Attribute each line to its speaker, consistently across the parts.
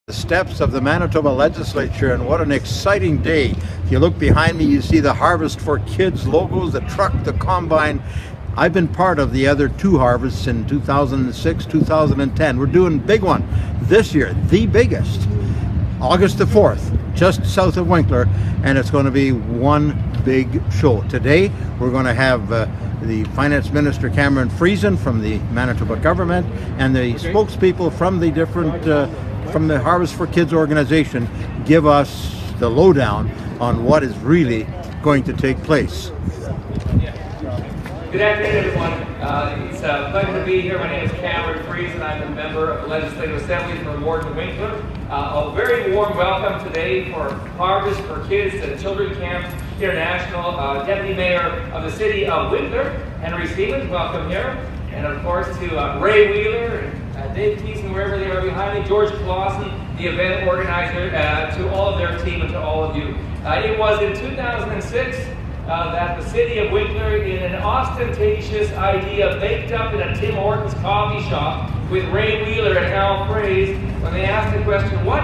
Speaker 1: The steps of the Manitoba legislature, and what an exciting day. If you look behind me, you see the Harvest for Kids logos, the truck, the combine. I've been part of the other two harvests in 2006, 2010. We're doing a big one this year, the biggest, August the 4th, just south of Winkler, and it's going to be one big show. Today we're going to have the Finance Minister Cameron Friesen from the Manitoba government and the spokespeople from the different from the Harvest for Kids organization give us the lowdown on what is really going to take place.
Speaker 2: Good afternoon, everyone. It's a pleasure to be here. My name is Cameron Friesen. I'm a member of the Legislative Assembly for Ward and Winkler. A very warm welcome today for Harvest for Kids at Children Camp International. Deputy Mayor of the City of Winkler, Harry Siemens, welcome here. And of course to Ray Wheeler and Dave Thiessen, wherever they are behind me, George Klassen, the event organizer, to all of their team and to all of you. It was in 2006 that the City of Winkler, in an ostentatious idea baked up in a Tim Hortons coffee shop with Ray Wheeler and Al Fraze, when they asked the question, what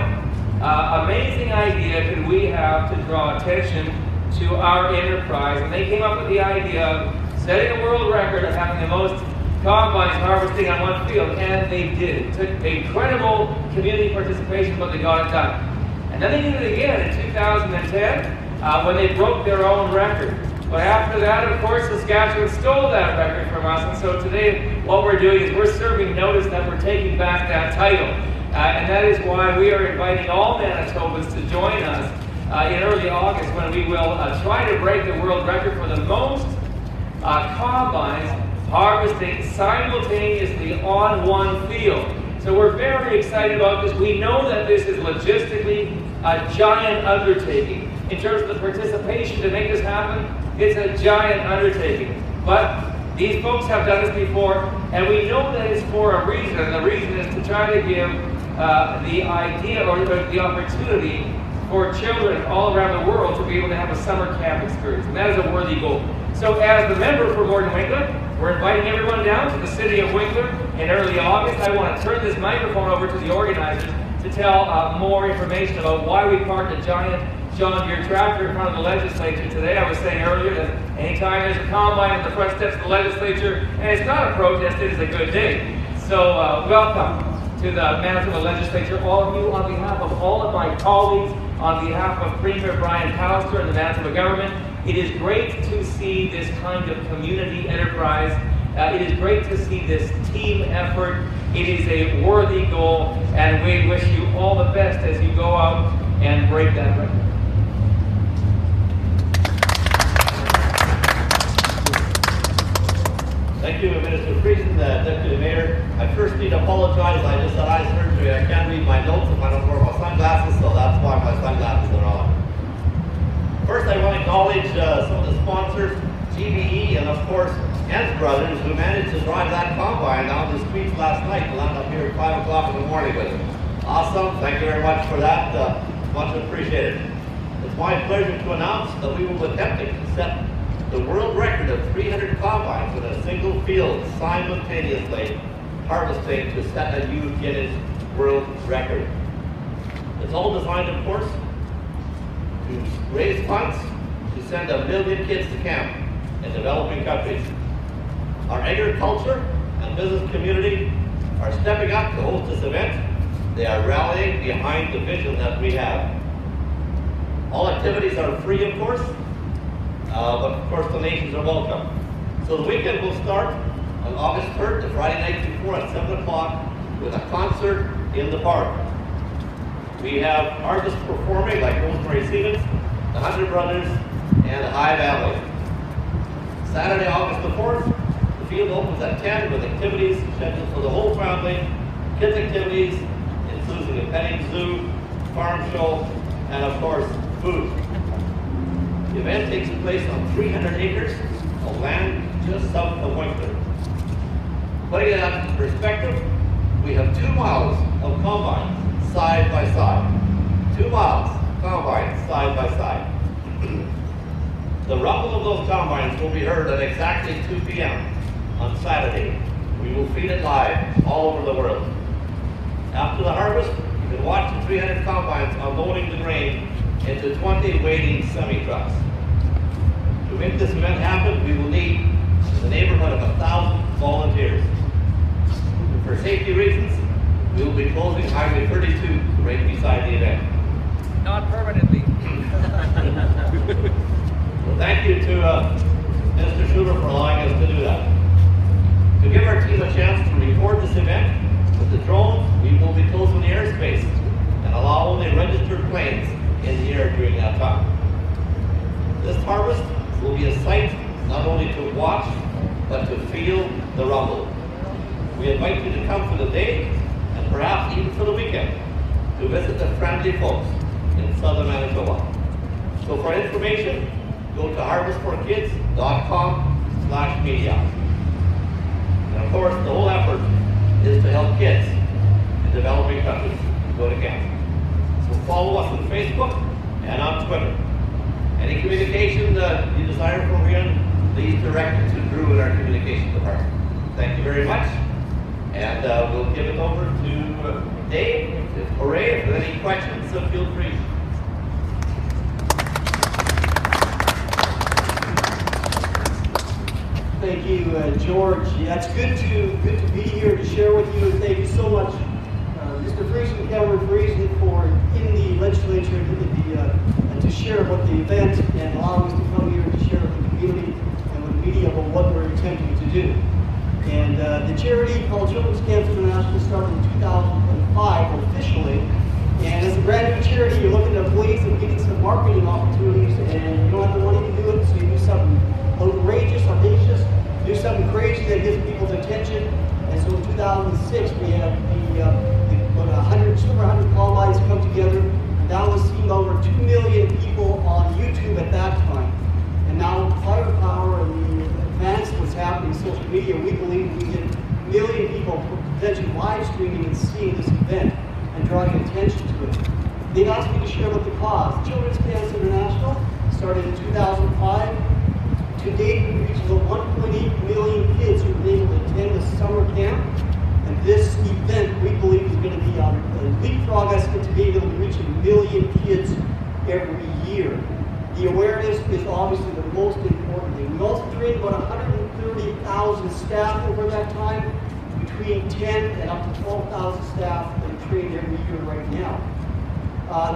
Speaker 2: amazing idea could we have to draw attention to our enterprise? And they came up with the idea of setting a world record of having the most combines harvesting on one field, and they did. It took incredible community participation, but they got it done. And then they did it again in 2010 when they broke their own record. But after that, of course, Saskatchewan stole that record from us, and so today what we're doing is we're serving notice that we're taking back that title. And that is why we are inviting all Manitobans to join us in early August when we will try to break the world record for the most combines harvesting simultaneously on one field. So we're very excited about this. We know that this is logistically a giant undertaking. In terms of the participation to make this happen, it's a giant undertaking. But these folks have done this before, and we know that it's for a reason. And the reason is to try to give the idea or the opportunity for children all around the world to be able to have a summer camp experience. And that is a worthy goal. So as the member for Ward and Winkler, we're inviting everyone down to the City of Winkler in early August. I want to turn this microphone over to the organizers to tell more information about why we parked a giant John Deere tractor in front of the legislature today. I was saying earlier that anytime there's a combine at the front steps of the legislature, and it's not a protest, it is a good day. So welcome to the Manitoba legislature, all of you, on behalf of all of my colleagues, on behalf of Premier Brian Pallister and the Manitoba government. It is great to see this kind of community enterprise. It is great to see this team effort. It is a worthy goal, and we wish you all the best as you go out and break that record.
Speaker 3: Thank you, Minister Friesen, Deputy Mayor. I first need to apologize. I just had eye surgery. I can't read my notes if I don't wear my sunglasses, so that's why my sunglasses are on. First, I want to acknowledge some of the sponsors, GBE, and of course, Hens Brothers, who managed to drive that combine down the streets last night to land up here at 5 o'clock in the morning with it. Awesome. Thank you very much for that. Much appreciated. It's my pleasure to announce that we will be attempting to set the world record of 300 combines in a single field simultaneously harvesting to set a new Guinness World Record. It's all designed, of course, to raise funds to send 1 million kids to camp in developing countries. Our agriculture and business community are stepping up to host this event. They are rallying behind the vision that we have. All activities are free, of course, but of course donations are welcome. So the weekend will start on August 3rd, the Friday night before at 7 o'clock with a concert in the park. We have artists performing like Harry Siemens, the 100 Brothers, and the High Valley. Saturday, August the 4th, the field opens at 10 with activities scheduled for the whole family, kids activities, including a petting zoo, farm show, and of course, food. The event takes place on 300 acres of land just south of Winkler. Putting it into perspective, we have 2 miles of combines side by side. 2 miles combines side by side. The rumble of those combines will be heard at exactly 2 p.m. on Saturday. We will feed it live all over the world. After the harvest, You can watch the 300 combines unloading the grain into 20 waiting semi-trucks. To make this event happen, we will need in the neighborhood of 1,000 volunteers. For safety reasons, we will be closing Highway 32 right beside the event.
Speaker 2: Not permanently.
Speaker 3: Well, thank you to Mr. Schuler for allowing us to do that. To give our team a chance to record this event with the drone, we will be closing the airspace and allow only registered planes in the air during that time. This harvest will be a sight not only to watch, but to feel the rumble. We invite you to come for the day, and perhaps even for the weekend, to visit the friendly folks in southern Manitoba. So for information, go to harvestforkids.com/media. And of course, the whole effort is to help kids in developing countries go to camp. So follow us on Facebook and on Twitter. Any communication that you desire from here, please direct it to Drew in our communications department. Thank you very much. And we'll give it over to Dave. Hooray, if there are any questions, so feel free.
Speaker 4: Thank you, George. Yeah, it's good to be here to share with you, and thank you so much, Mr. Friesen, Cameron Friesen, for in the legislature to share about the event and allowing us to come here to share with the community and with the media about what we're attempting to do. And the charity called Children's Camps International started in 2005 officially. And as a brand new charity, you're looking at ways of getting some marketing opportunities, and you don't have the money to do it, so you do something outrageous, audacious, do something crazy that gets people's attention. And so in 2006, we had over 100 combines come together. And that was seen over 2 million people on YouTube at that time. And now firepower and the advancements happening in social media, we believe we get a million people potentially live streaming and seeing this event and drawing attention to it. They've asked me to share about the cause. Children's Camps International started in 2005. To date, we reached about 1.8 million kids who have been able to attend the summer camp. And this event, we believe, is going to be leapfrog us into being able to reach 1 million kids every year. The awareness is obviously the most important thing. We also trained about 130,000 staff over that time, between 10 and up to 12,000 staff that are trained every year right now.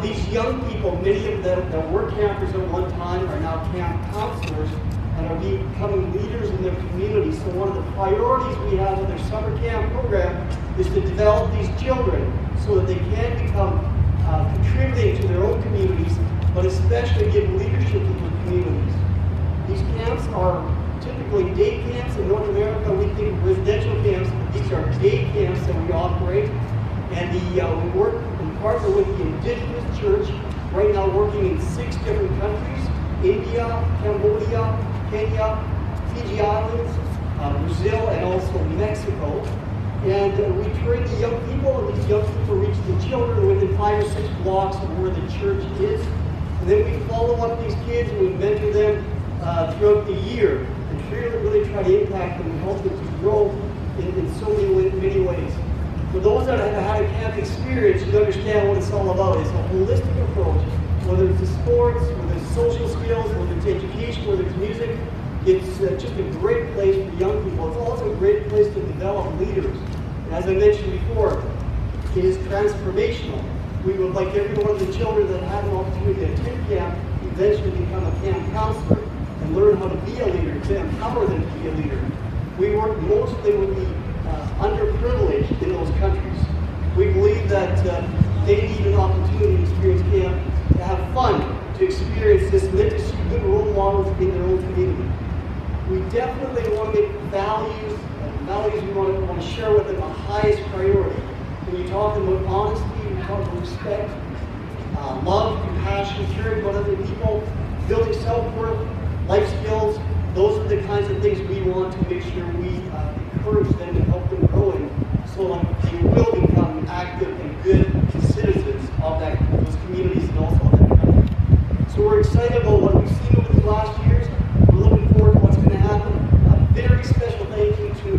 Speaker 4: These young people, many of them that were campers at one time, are now camp counselors and are becoming leaders in their community. So one of the priorities we have in their summer camp program is to develop these children so that they can become contributing to their own communities, but especially give leadership to their communities. These camps are typically day camps. In North America, we think residential camps, but these are day camps that we operate. And we work and partner with the Indigenous Church, right now working in 6 different countries: India, Cambodia, Kenya, Fiji Islands, Brazil, and also Mexico. And we train the young people, and these young people reach the children within 5 or 6 blocks of where the church is. And then we follow up these kids and we mentor them throughout the year and really try to impact them and help them to grow in so many ways. For those that have had a camp experience, you understand what it's all about. It's a holistic approach, whether it's the sports, whether it's social skills, whether it's education, whether it's music. It's just a great place for young people. It's also a great place to develop leaders. And as I mentioned before, it is transformational. We would like every one of the children that had an opportunity to attend camp eventually become a camp counselor and learn how to be a leader, to empower them to be a leader. We work mostly with the underprivileged in those countries. We believe that they need an opportunity to experience camp, to have fun, to experience this, and then to see good role models in their own community. We definitely want to make values we want to share with them the highest priority. When you talk about honesty, we talk about respect, love, compassion, caring about other people, building self-worth, life skills. Those are the kinds of things we want to make sure we encourage them and help them grow in, so that they will become active and good citizens of those communities and also of that country. So we're excited about what we've seen over the last years. We're looking forward to what's going to happen. A very special thank you to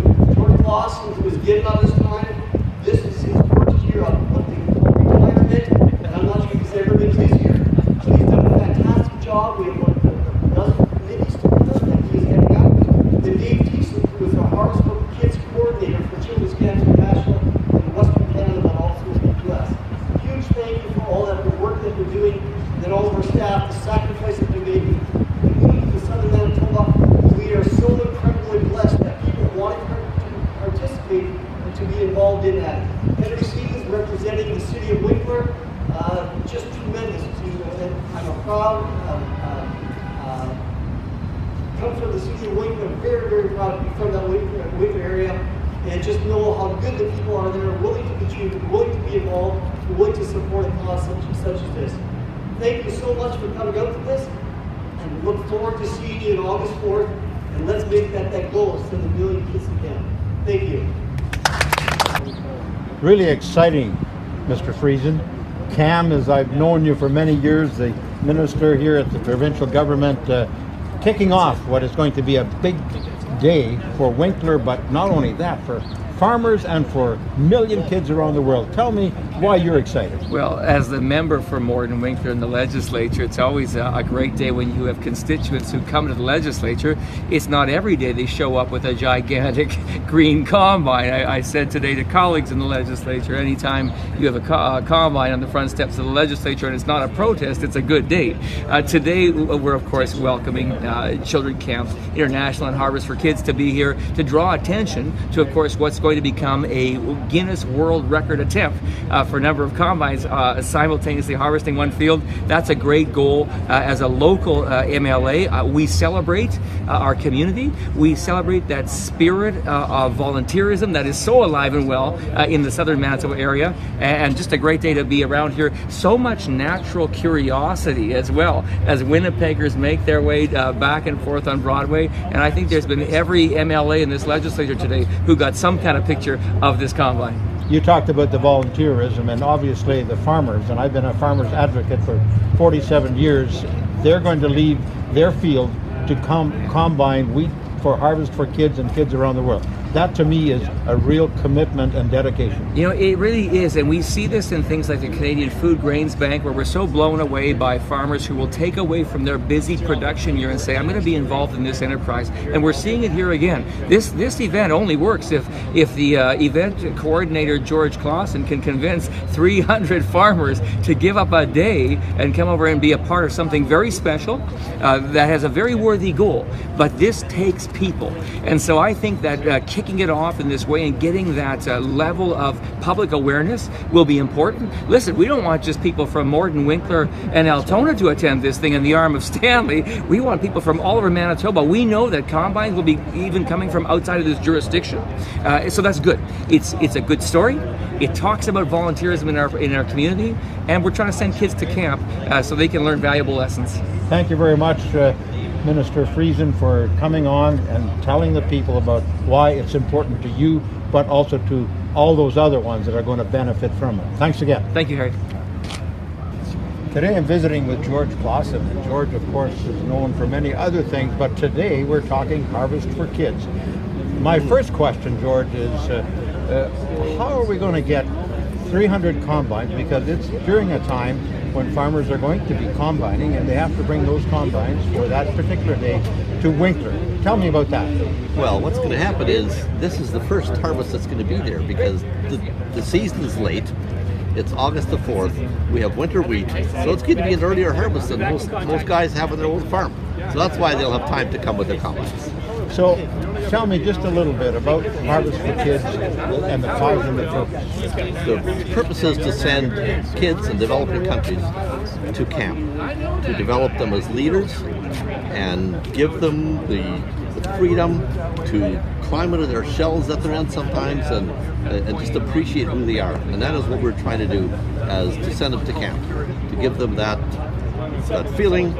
Speaker 4: Klassen, who was given on this time. This is his first year of what they call in that. Harry Siemens representing the city of Winkler, just tremendous. I'm a proud, come from the city of Winkler, very, very proud to be from that Winkler area, and just know how good the people are there, willing to contribute, willing to be involved, willing to support a cause such as this. Thank you so much for coming out to this, and we look forward to seeing you on August 4th, and let's make that goal of send 1 million kids to camp. Thank you.
Speaker 1: Really exciting, Mr. Friesen. Cam, as I've known you for many years, the minister here at the provincial government, kicking off what is going to be a big day for Winkler, but not only that, for farmers and for a million kids around the world. Tell me why you're excited.
Speaker 2: Well, as the member for Morden Winkler in the legislature, it's always a great day when you have constituents who come to the legislature. It's not every day they show up with a gigantic green combine. I said today to colleagues in the legislature, anytime you have a combine on the front steps of the legislature and it's not a protest, it's a good day. Today, we're of course welcoming Children Camp International and Harvest for Kids to be here to draw attention to, of course, what's going to become a Guinness World Record attempt for a number of combines simultaneously harvesting one field. That's a great goal. As a local MLA, we celebrate our community. We celebrate that spirit of volunteerism that is so alive and well in the southern Manitoba area, and just a great day to be around here. So much natural curiosity as well as Winnipeggers make their way back and forth on Broadway, and I think there's been every MLA in this legislature today who got some kind of picture of this combine.
Speaker 1: You talked about the volunteerism and obviously the farmers, and I've been a farmer's advocate for 47 years. They're going to leave their field to combine wheat for Harvest for Kids and kids around the world. That to me is a real commitment and dedication.
Speaker 2: You know, it really is, and we see this in things like the Canadian Food Grains Bank, where we're so blown away by farmers who will take away from their busy production year and say, I'm going to be involved in this enterprise. And we're seeing it here again. This event only works if the event coordinator, George Klassen, can convince 300 farmers to give up a day and come over and be a part of something very special that has a very worthy goal. But this takes people. And so I think that kicking it off in this way and getting that level of public awareness will be important. Listen, we don't want just people from Morden, Winkler, and Altona to attend this thing in the arm of Stanley. We want people from all over Manitoba. We know that combines will be even coming from outside of this jurisdiction. So that's good. It's a good story. It talks about volunteerism in our community, and we're trying to send kids to camp so they can learn valuable lessons.
Speaker 1: Thank you very much, Minister Friesen, for coming on and telling the people about why it's important to you, but also to all those other ones that are going to benefit from it. Thanks again.
Speaker 2: Thank you, Harry.
Speaker 1: Today I'm visiting with George Klassen, and George, of course, is known for many other things, but today we're talking Harvest for Kids. My first question, George, is how are we going to get 300 combines, because it's during a time when farmers are going to be combining and they have to bring those combines for that particular day to Winkler. Tell me about that.
Speaker 5: Well, what's going to happen is this is the first harvest that's going to be there because the season is late. It's August the 4th. We have winter wheat, so it's going to be an earlier harvest than most guys have on their own farm. So that's why they'll have time to come with their combines.
Speaker 1: So tell me just a little bit about Harvest for Kids and the cause and the purpose.
Speaker 5: The purpose is to send kids in developing countries to camp, to develop them as leaders and give them the freedom to climb out of their shells that they're in sometimes and just appreciate who they are. And that is what we're trying to do, as to send them to camp, to give them that feeling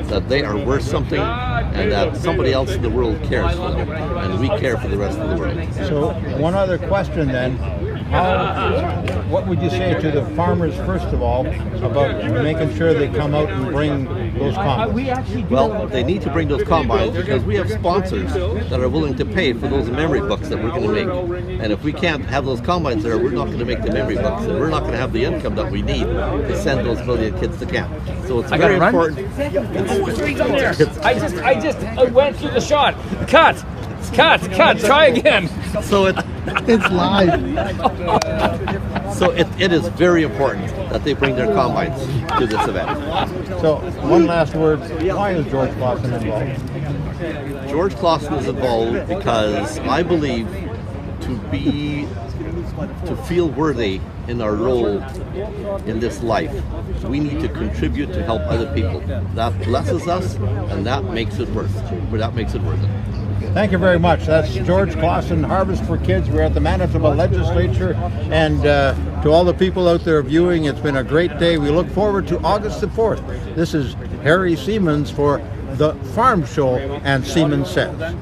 Speaker 5: that they are worth something and that somebody else in the world cares for them and we care for the rest of the world.
Speaker 1: So one other question then, what would you say to the farmers first of all about making sure they come out and bring those combines?
Speaker 5: Well, they need to bring those combines because we have sponsors that are willing to pay for those memory books that we're going to make. And if we can't have those combines there, we're not going to make the memory books, and we're not going to have the income that we need to send those million kids to camp. So it's very important.
Speaker 2: I just went through the shot. Cut. Try again.
Speaker 5: So it's live. So it is very important that they bring their combines to this event.
Speaker 1: So one last word, why is George Klassen involved?
Speaker 5: George Klassen is involved because I believe to to feel worthy in our role in this life. We need to contribute to help other people. That blesses us, and that makes it worth it.
Speaker 1: Thank you very much. That's George Klassen, Harvest for Kids. We're at the Manitoba Legislature, and to all the people out there viewing, it's been a great day. We look forward to August the 4th. This is Harry Siemens for the Farm Show and Siemens Says.